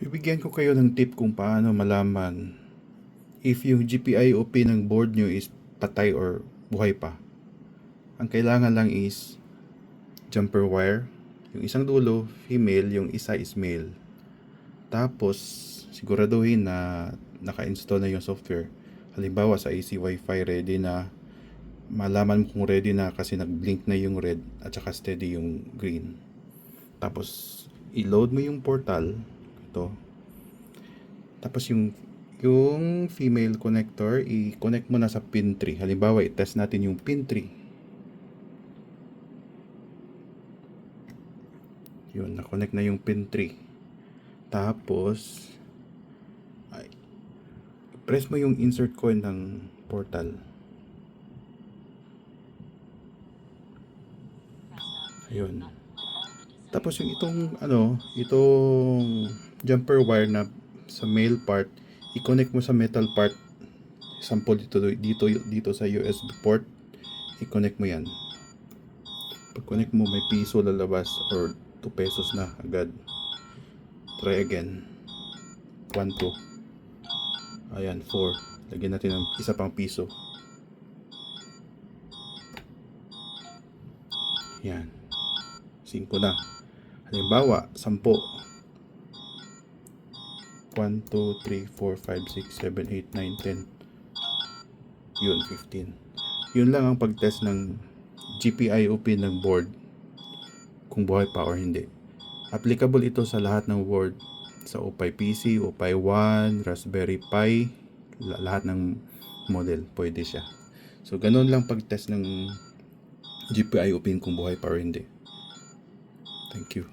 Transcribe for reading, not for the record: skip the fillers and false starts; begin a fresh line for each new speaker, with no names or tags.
Bibigyan ko kayo ng tip kung paano malaman if yung GPIO pin ng board nyo is patay or buhay pa. Ang kailangan lang is jumper wire. Yung isang dulo, female, yung isa is male. Tapos, siguraduhin na naka-install na yung software. Halimbawa sa AC Wi-Fi, ready na. Malaman mo kung ready na kasi nag-blink na yung red at saka steady yung green. Tapos, i-load mo yung portal. Ito. Tapos yung female connector, i-connect mo na sa pin 3. Halimbawa, i-test natin yung pin 3. Yun, na-connect na yung pin 3. Tapos, press mo yung insert coin ng portal. Ayun. Tapos yung itong jumper wire na sa male part, i-connect mo sa metal part. Sample dito sa USB port, i-connect mo yan. Pag connect mo, may piso lalabas or 2 pesos na agad. Try again. 1, 2. Ayan, 4. Lagyan natin ng isa pang piso. Yan. 5 na. Halimbawa, 10. 1, 2, 3, 4, 5, 6, 7, 8, 9, 10. Yun, 15. Yun lang ang pag-test ng GPIO pin ng board kung buhay pa or hindi. Applicable ito sa lahat ng board, sa OPI PC, OPI One, Raspberry Pi, lahat ng model pwede siya. So ganun lang pag-test ng GPIO pin kung buhay pa or hindi. Thank you.